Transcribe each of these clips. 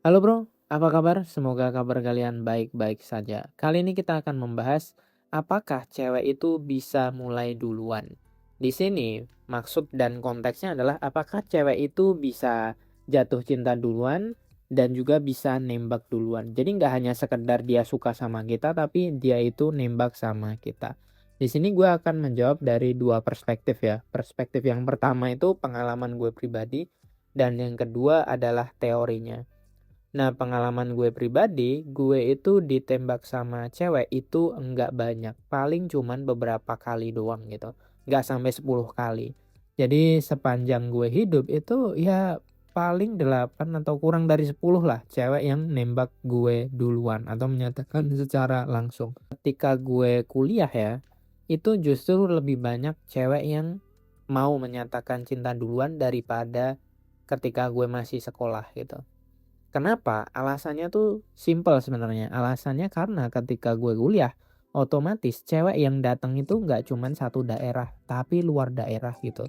Halo bro, apa kabar? Semoga kabar kalian baik-baik saja. Kali ini kita akan membahas apakah cewek itu bisa mulai duluan. Di sini maksud dan konteksnya adalah apakah cewek itu bisa jatuh cinta duluan dan juga bisa nembak duluan. Jadi nggak hanya sekedar dia suka sama kita, tapi dia itu nembak sama kita. Di sini gue akan menjawab dari dua perspektif ya. Perspektif yang pertama itu pengalaman gue pribadi dan yang kedua adalah teorinya. Nah, pengalaman gue pribadi, gue itu ditembak sama cewek itu enggak banyak. Paling cuman beberapa kali doang gitu. Enggak sampai 10 kali. Jadi sepanjang gue hidup itu ya paling 8 atau kurang dari 10 lah cewek yang nembak gue duluan atau menyatakan secara langsung. Ketika gue kuliah ya, itu justru lebih banyak cewek yang mau menyatakan cinta duluan daripada ketika gue masih sekolah gitu. Kenapa? Alasannya tuh simpel sebenarnya. Alasannya karena ketika gue kuliah, otomatis cewek yang datang itu nggak cuman satu daerah, tapi luar daerah gitu.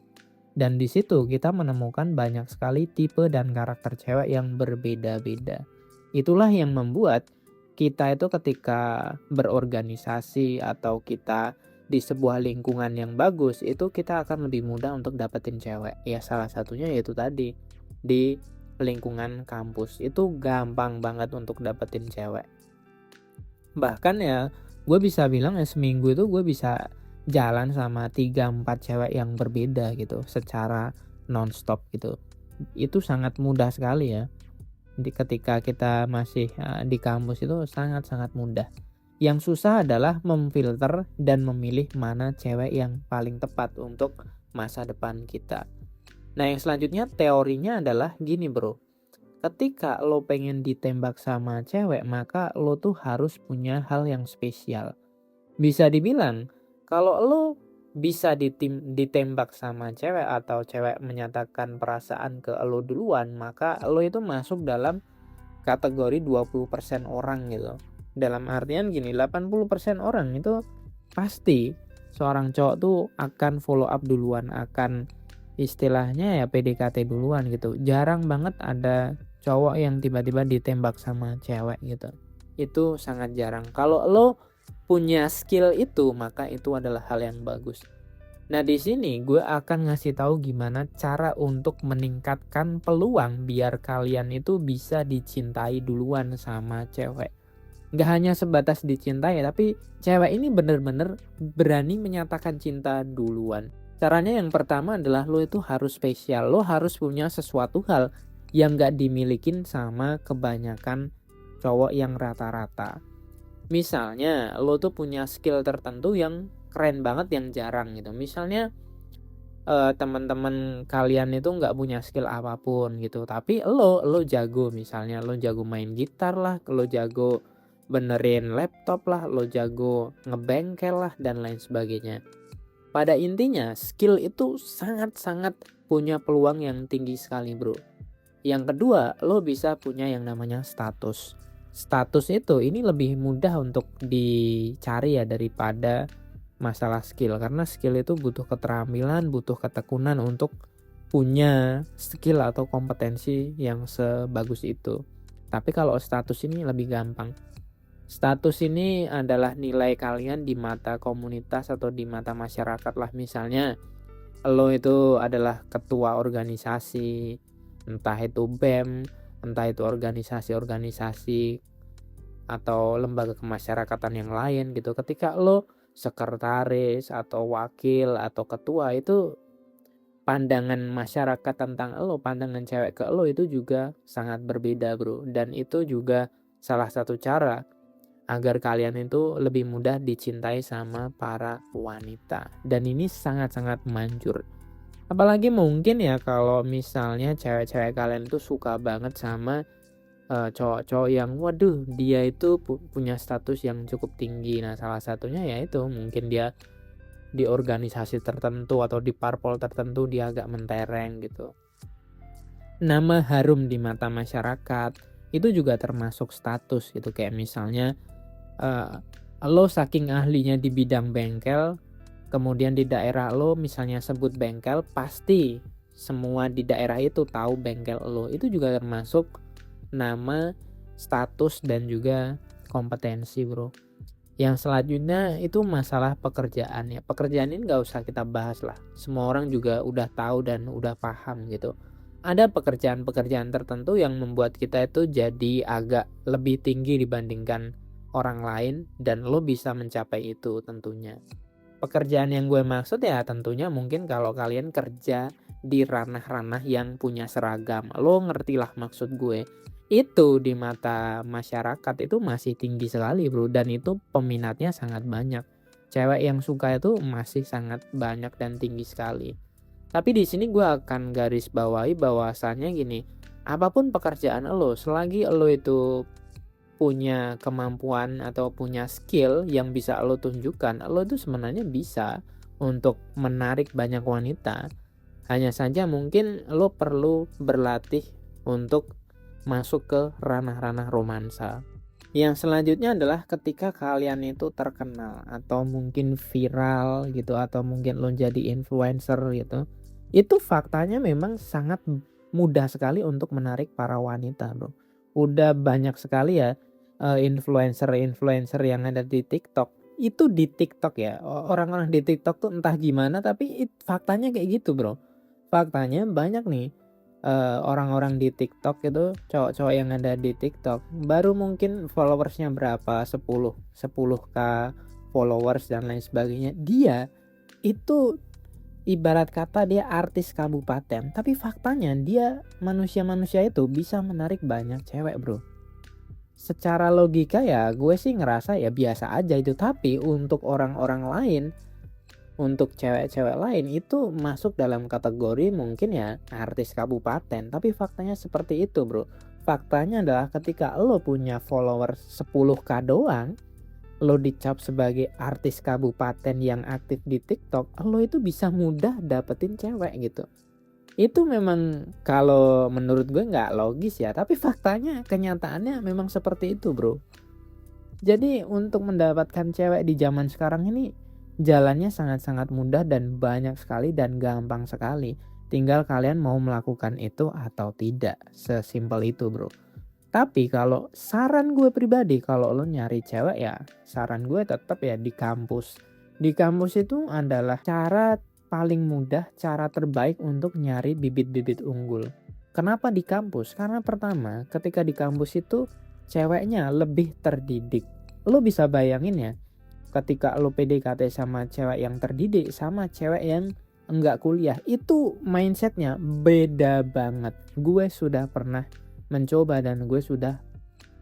Dan di situ kita menemukan banyak sekali tipe dan karakter cewek yang berbeda-beda. Itulah yang membuat kita itu ketika berorganisasi atau kita di sebuah lingkungan yang bagus, itu kita akan lebih mudah untuk dapetin cewek. Ya salah satunya yaitu tadi di lingkungan kampus itu gampang banget untuk dapetin cewek. Bahkan ya gue bisa bilang ya seminggu itu gue bisa jalan sama 3-4 cewek yang berbeda gitu secara nonstop gitu. Itu sangat mudah sekali ya. Ketika kita masih di kampus itu sangat-sangat mudah. Yang susah adalah memfilter dan memilih mana cewek yang paling tepat untuk masa depan kita. Nah, yang selanjutnya teorinya adalah gini, Bro. Ketika lo pengen ditembak sama cewek, maka lo tuh harus punya hal yang spesial. Bisa dibilang, kalau lo bisa ditembak sama cewek atau cewek menyatakan perasaan ke lo duluan, maka lo itu masuk dalam kategori 20% orang gitu. Dalam artian gini, 80% orang itu pasti seorang cowok tuh akan follow up duluan, akan istilahnya ya PDKT duluan gitu. Jarang banget ada cowok yang tiba-tiba ditembak sama cewek gitu. Itu sangat jarang. Kalau lo punya skill itu, maka itu adalah hal yang bagus. Nah, di sini gue akan ngasih tahu gimana cara untuk meningkatkan peluang biar kalian itu bisa dicintai duluan sama cewek. Gak hanya sebatas dicintai, tapi cewek ini bener-bener berani menyatakan cinta duluan. Caranya yang pertama adalah lo itu harus spesial. Lo harus punya sesuatu hal yang gak dimilikin sama kebanyakan cowok yang rata-rata. Misalnya lo tuh punya skill tertentu yang keren banget yang jarang gitu. Misalnya teman-teman kalian itu nggak punya skill apapun gitu, tapi lo jago, misalnya lo jago main gitar lah, lo jago benerin laptop lah, lo jago ngebengkel lah dan lain sebagainya. Pada intinya skill itu sangat-sangat punya peluang yang tinggi sekali, bro. Yang kedua, lo bisa punya yang namanya status. Status itu ini lebih mudah untuk dicari ya daripada masalah skill, karena skill itu butuh keterampilan, butuh ketekunan untuk punya skill atau kompetensi yang sebagus itu. Tapi kalau status ini lebih gampang. Status ini adalah nilai kalian di mata komunitas atau di mata masyarakat lah. Misalnya lo itu adalah ketua organisasi, entah itu BEM, entah itu organisasi-organisasi atau lembaga kemasyarakatan yang lain gitu. Ketika lo sekretaris atau wakil atau ketua, itu pandangan masyarakat tentang lo, pandangan cewek ke lo itu juga sangat berbeda, bro. Dan itu juga salah satu cara agar kalian itu lebih mudah dicintai sama para wanita. Dan ini sangat-sangat manjur. Apalagi mungkin ya kalau misalnya cewek-cewek kalian itu suka banget sama cowok-cowok yang waduh dia itu punya status yang cukup tinggi. Nah, salah satunya ya itu mungkin dia di organisasi tertentu atau di parpol tertentu dia agak mentereng gitu. Nama harum di mata masyarakat itu juga termasuk status gitu, kayak misalnya uh, lo saking ahlinya di bidang bengkel, kemudian di daerah lo misalnya sebut bengkel, pasti semua di daerah itu tahu bengkel lo. Itu juga termasuk nama, status, dan juga kompetensi, Bro. Yang selanjutnya itu masalah pekerjaan ya. Pekerjaan ini nggak usah kita bahas lah. Semua orang juga udah tahu dan udah paham gitu. Ada pekerjaan-pekerjaan tertentu yang membuat kita itu jadi agak lebih tinggi dibandingkan orang lain dan lo bisa mencapai itu tentunya. Pekerjaan yang gue maksud ya tentunya mungkin kalau kalian kerja di ranah-ranah yang punya seragam. Lo ngerti lah maksud gue. Itu di mata masyarakat itu masih tinggi sekali, Bro, dan itu peminatnya sangat banyak. Cewek yang suka itu masih sangat banyak dan tinggi sekali. Tapi di sini gue akan garis bawahi bahwasannya gini, apapun pekerjaan lo, selagi lo itu punya kemampuan atau punya skill yang bisa lo tunjukkan, lo itu sebenarnya bisa untuk menarik banyak wanita. Hanya saja mungkin lo perlu berlatih untuk masuk ke ranah-ranah romansa. Yang selanjutnya adalah ketika kalian itu terkenal atau mungkin viral gitu atau mungkin lo jadi influencer gitu. Itu faktanya memang sangat mudah sekali untuk menarik para wanita, Bro. Udah banyak sekali ya influencer-influencer yang ada di TikTok. Itu di TikTok ya. Orang-orang di TikTok tuh entah gimana tapi faktanya kayak gitu, Bro. Faktanya banyak nih orang-orang di TikTok itu, cowok-cowok yang ada di TikTok baru mungkin followersnya berapa, 10k followers dan lain sebagainya. Dia itu ibarat kata dia artis kabupaten, tapi faktanya dia manusia-manusia itu bisa menarik banyak cewek, Bro. Secara logika ya gue sih ngerasa ya biasa aja itu, tapi untuk orang-orang lain, untuk cewek-cewek lain itu masuk dalam kategori mungkin ya artis kabupaten. Tapi faktanya seperti itu, Bro. Faktanya adalah ketika lo punya follower 10k doang, lo dicap sebagai artis kabupaten yang aktif di TikTok, lo itu bisa mudah dapetin cewek gitu. Itu memang kalau menurut gue nggak logis ya, tapi faktanya kenyataannya memang seperti itu, Bro. Jadi untuk mendapatkan cewek di zaman sekarang ini jalannya sangat-sangat mudah dan banyak sekali dan gampang sekali. Tinggal kalian mau melakukan itu atau tidak. Sesimpel itu, Bro. Tapi kalau saran gue pribadi, kalau lo nyari cewek ya saran gue tetap ya di kampus. Di kampus itu adalah cara paling mudah, cara terbaik untuk nyari bibit-bibit unggul. Kenapa di kampus? Karena pertama, ketika di kampus itu ceweknya lebih terdidik. Lo bisa bayangin ya, ketika lo PDKT sama cewek yang terdidik sama cewek yang enggak kuliah, itu mindsetnya beda banget. Gue sudah pernah mencoba dan gue sudah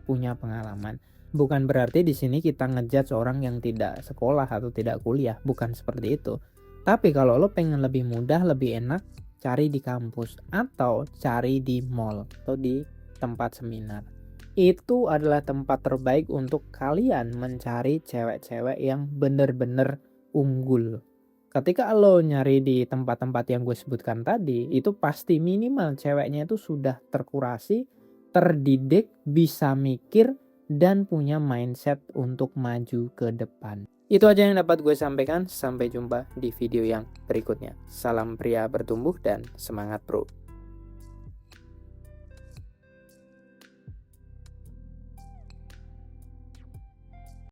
punya pengalaman. Bukan berarti di sini kita ngejudge orang yang tidak sekolah atau tidak kuliah, bukan seperti itu. Tapi kalau lo pengen lebih mudah, lebih enak, cari di kampus atau cari di mall atau di tempat seminar. Itu adalah tempat terbaik untuk kalian mencari cewek-cewek yang bener-bener unggul. Ketika lo nyari di tempat-tempat yang gue sebutkan tadi, itu pasti minimal ceweknya itu sudah terkurasi, terdidik, bisa mikir, dan punya mindset untuk maju ke depan. Itu aja yang dapat gue sampaikan. Sampai jumpa di video yang berikutnya. Salam pria bertumbuh dan semangat, Bro.